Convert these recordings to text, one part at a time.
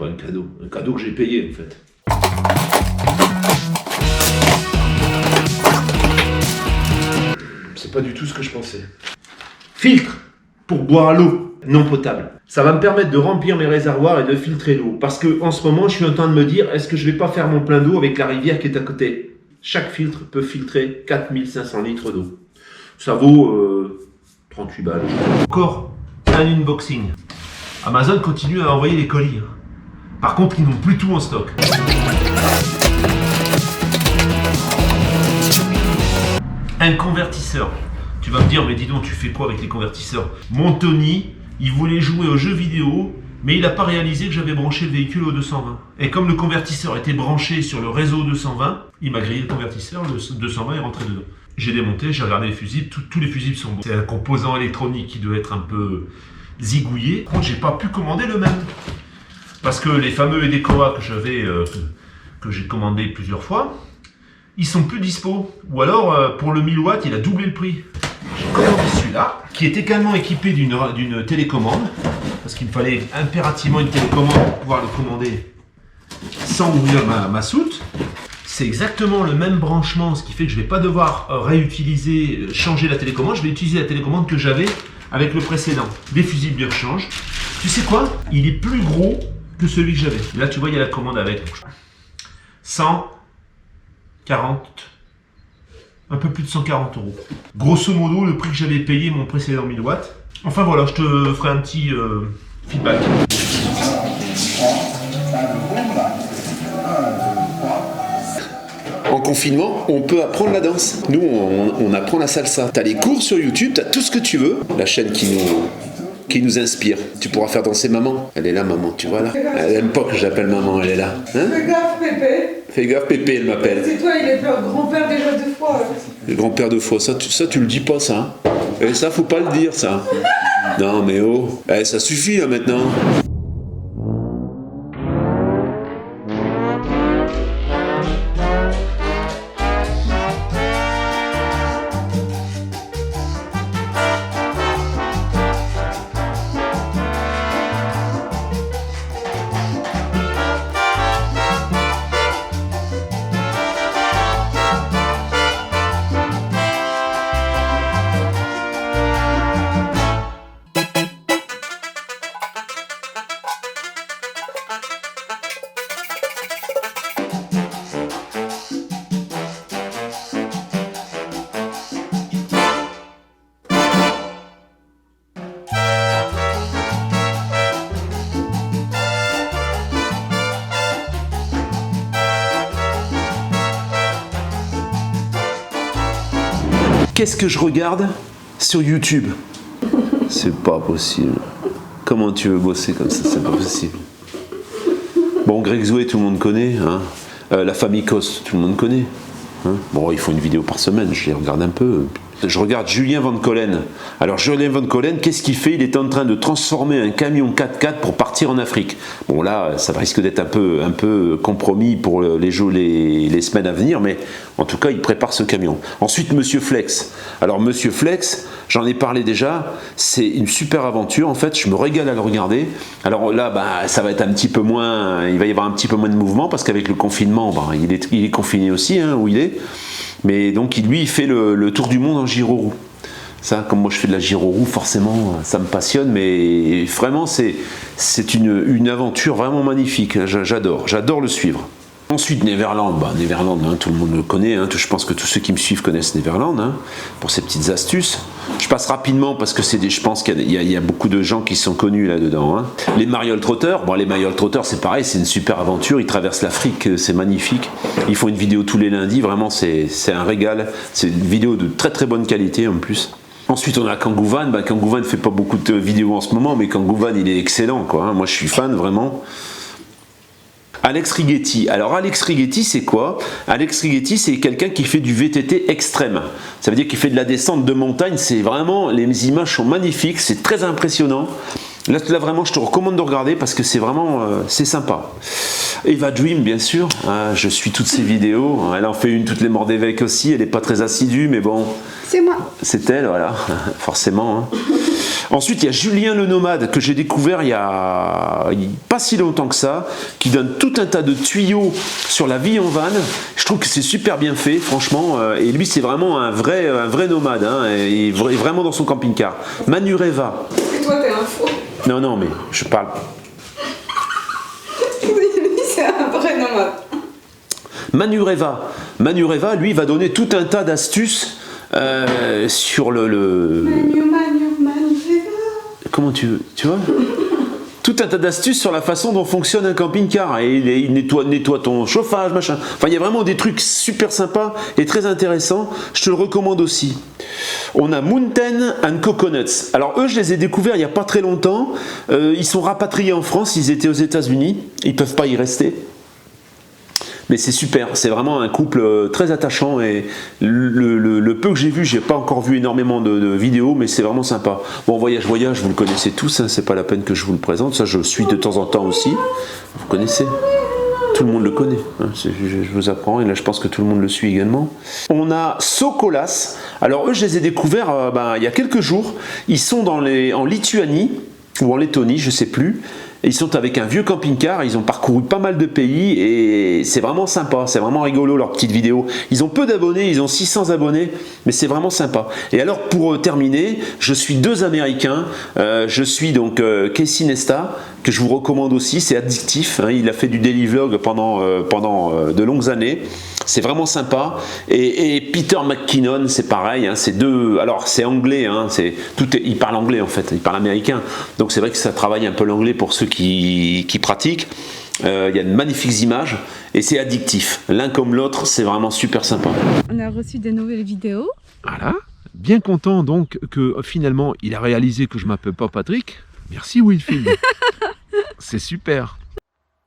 pas un cadeau que j'ai payé en fait. C'est pas du tout ce que je pensais. Filtre pour boire l'eau non potable. Ça va me permettre de remplir mes réservoirs et de filtrer l'eau. Parce que en ce moment, je suis en train de me dire, est-ce que je vais pas faire mon plein d'eau avec la rivière qui est à côté? Chaque filtre peut filtrer 4500 litres d'eau. Ça vaut 38 balles. Encore un unboxing. Amazon continue à envoyer les colis. Par contre, ils n'ont plus tout en stock. Un convertisseur. Tu vas me dire, mais dis donc, tu fais quoi avec les convertisseurs? Mon Tony, il voulait jouer aux jeux vidéo, mais il n'a pas réalisé que j'avais branché le véhicule au 220. Et comme le convertisseur était branché sur le réseau 220, il m'a grillé le convertisseur, le 220 est rentré dedans. J'ai démonté, j'ai regardé les fusibles, tous les fusibles sont bons. C'est un composant électronique qui doit être un peu zigouillé. Par contre, j'ai pas pu commander le même. Parce que les fameux Edecoa que j'ai commandé plusieurs fois, ils sont plus dispo. Ou alors, pour le 1000 watts, il a doublé le prix. J'ai commandé celui-là, qui est également équipé d'une télécommande, parce qu'il me fallait impérativement une télécommande pour pouvoir le commander sans ouvrir ma soute. C'est exactement le même branchement, ce qui fait que je ne vais pas devoir réutiliser, changer la télécommande. Je vais utiliser la télécommande que j'avais avec le précédent. Des fusibles de rechange. Tu sais quoi? Il est plus gros que celui que j'avais. Là, tu vois, il y a la commande avec. 140, un peu plus de 140 €. Grosso modo, le prix que j'avais payé mon précédent 1000 watts. Enfin voilà, je te ferai un petit feedback. En confinement, on peut apprendre la danse. Nous, on apprend la salsa. T'as les cours sur YouTube, t'as tout ce que tu veux. La chaîne qui nous inspire. Tu pourras faire danser maman. Elle est là, maman, tu vois là. Elle aime pas que je l'appelle maman, elle est là. Hein? Fais gaffe, Pépé. Fais gaffe, Pépé, elle m'appelle. C'est toi, il est grand-père déjà 2 fois. Le grand-père 2 fois, ça tu le dis pas, ça. Hein? Et ça, faut pas le dire, ça. Non, mais oh. Eh, ça suffit, là, maintenant. Qu'est-ce que je regarde sur YouTube? C'est pas possible. Comment tu veux bosser comme ça? C'est pas possible. Bon, Greg Zouet, tout le monde connaît. Hein. La famille Coste, tout le monde connaît. Hein. Bon, ils font une vidéo par semaine, je les regarde un peu. Je regarde Julien Van Collen. Alors Julien Van Collen, qu'est-ce qu'il fait? Il est en train de transformer un camion 4x4 pour partir en Afrique. Bon là, ça risque d'être un peu compromis pour les semaines à venir, mais en tout cas, il prépare ce camion. Ensuite, Monsieur Flex. Alors Monsieur Flex, j'en ai parlé déjà, c'est une super aventure. En fait, je me régale à le regarder. Alors là, ça va être un petit peu moins, il va y avoir un petit peu moins de mouvement parce qu'avec le confinement, il est confiné aussi, hein, où il est. Mais donc lui, il fait le tour du monde en gyroroue. Ça, comme moi je fais de la gyroroue, forcément, ça me passionne. Mais vraiment, c'est une aventure vraiment magnifique. J'adore le suivre. Ensuite, Neverland. Neverland, hein, tout le monde le connaît. Hein, je pense que tous ceux qui me suivent connaissent Neverland, hein, pour ces petites astuces. Je passe rapidement parce que je pense qu'il y a beaucoup de gens qui sont connus là-dedans. Hein. Les Mariole Trotteurs. Les Mariole Trotteurs, c'est pareil, c'est une super aventure. Ils traversent l'Afrique, c'est magnifique. Ils font une vidéo tous les lundis. Vraiment, c'est un régal. C'est une vidéo de très très bonne qualité en plus. Ensuite, on a Kangoo Van. Kangoo Van ne fait pas beaucoup de vidéos en ce moment, mais Kangoo Van, il est excellent, quoi. Hein. Moi, je suis fan, vraiment. Alex Righetti. Alors Alex Righetti, c'est quoi? Alex Righetti, c'est quelqu'un qui fait du VTT extrême. Ça veut dire qu'il fait de la descente de montagne. C'est vraiment, les images sont magnifiques, c'est très impressionnant. Là, vraiment, je te recommande de regarder parce que c'est vraiment, c'est sympa. Eva Dream, bien sûr. Je suis toutes ses vidéos. Elle en fait une toutes les morts d'évêques aussi. Elle n'est pas très assidue, mais bon. C'est moi. C'est elle, voilà, forcément. Hein. Ensuite, il y a Julien le Nomade que j'ai découvert il y a pas si longtemps que ça, qui donne tout un tas de tuyaux sur la vie en van. Je trouve que c'est super bien fait, franchement. Et lui, c'est vraiment un vrai nomade. Hein, et vraiment dans son camping-car. Manureva. Et toi, t'es un faux. Non, mais je parle. Oui, lui, c'est un vrai nomade. Manureva, lui, va donner tout un tas d'astuces sur le... Comment tu vois tout un tas d'astuces sur la façon dont fonctionne un camping-car. Et il nettoie ton chauffage, machin. Enfin, il y a vraiment des trucs super sympas et très intéressants. Je te le recommande aussi. On a Mountain and Coconuts. Alors eux, je les ai découverts il n'y a pas très longtemps. Ils sont rapatriés en France. Ils étaient aux États-Unis. Ils ne peuvent pas y rester. Mais c'est super, c'est vraiment un couple très attachant et le peu que j'ai vu, j'ai pas encore vu énormément de vidéos, mais c'est vraiment sympa. Bon, Voyage, vous le connaissez tous, hein, c'est pas la peine que je vous le présente, ça je le suis de temps en temps aussi. Vous connaissez, tout le monde le connaît, hein, je vous apprends, et là je pense que tout le monde le suit également. On a Sokolas, alors eux je les ai découverts il y a quelques jours, ils sont en Lituanie, ou en Lettonie, je sais plus. Ils sont avec un vieux camping-car, ils ont parcouru pas mal de pays et c'est vraiment sympa, c'est vraiment rigolo leurs petites vidéos. Ils ont peu d'abonnés, ils ont 600 abonnés, mais c'est vraiment sympa. Et alors pour terminer, je suis 2 Américains, je suis donc Casey Nesta, que je vous recommande aussi, c'est addictif, hein, il a fait du daily vlog pendant de longues années. C'est vraiment sympa. Et Peter McKinnon, c'est pareil. Hein, c'est deux. Alors c'est anglais. Hein, il parle anglais en fait. Il parle américain. Donc c'est vrai que ça travaille un peu l'anglais pour ceux qui pratiquent. Il y a de magnifiques images et c'est addictif. L'un comme l'autre, c'est vraiment super sympa. On a reçu des nouvelles vidéos. Voilà. Bien content donc que finalement il a réalisé que je m'appelle pas Patrick. Merci Wilfried. C'est super.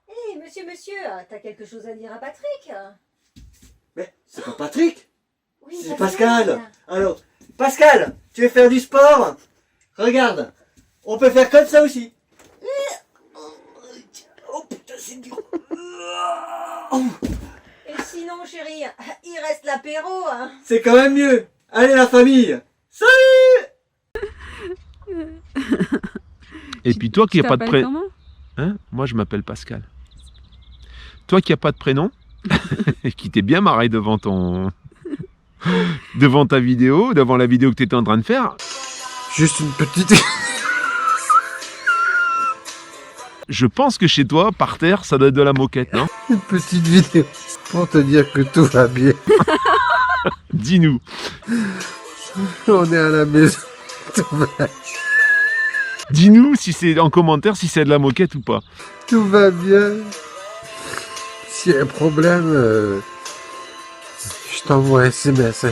Hé, monsieur, t'as quelque chose à dire à Patrick? Mais c'est pas Patrick, Oui, c'est Pascal. Alors, Pascal, tu veux faire du sport? Regarde, on peut faire comme ça aussi. Oh putain, c'est dur. Et sinon, chérie, il reste l'apéro, hein. C'est quand même mieux. Allez la famille. Salut. Et puis toi qui n'as pas de prénom. Comment? Hein? Moi je m'appelle Pascal. Toi qui n'as pas de prénom, qui t'es bien marré devant ta vidéo, devant la vidéo que tu étais en train de faire. Juste une petite... Je pense que chez toi, par terre, ça doit être de la moquette, non? Une petite vidéo pour te dire que tout va bien. Dis-nous. On est à la maison. Tout va, Dis-nous si c'est en commentaire si c'est de la moquette ou pas. tout va bien. S'il y a un problème, je t'envoie un SMS.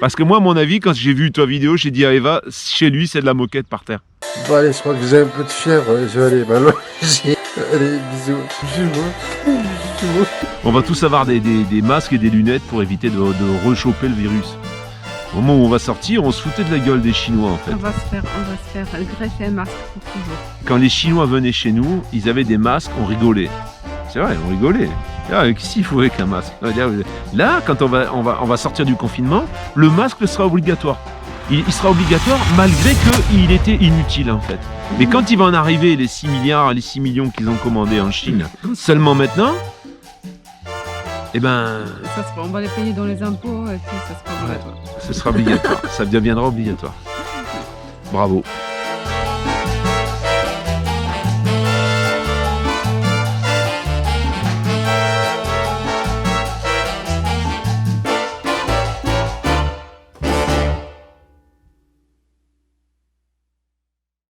Parce que moi, à mon avis, quand j'ai vu ta vidéo, j'ai dit à Eva, chez lui, c'est de la moquette par terre. Bon allez, je crois que j'ai un peu de fièvre. Je vais aller m'allonger. Allez, bisous. Bisous. On va tous avoir des masques et des lunettes pour éviter de rechoper le virus. Au moment où on va sortir, on se foutait de la gueule des Chinois en fait. On va se faire greffer un masque pour toujours. Quand les Chinois venaient chez nous, ils avaient des masques, on rigolait. C'est vrai, on rigolait. Qu'est-ce qu'il faut avec un masque? Là, quand on va sortir du confinement, le masque sera obligatoire. Il sera obligatoire malgré qu'il était inutile en fait. Mais quand il va en arriver les 6 milliards, les 6 millions qu'ils ont commandés en Chine, seulement maintenant, eh ben... On va les payer dans les impôts et puis ça sera obligatoire. Ce sera obligatoire, ça deviendra obligatoire. Bravo.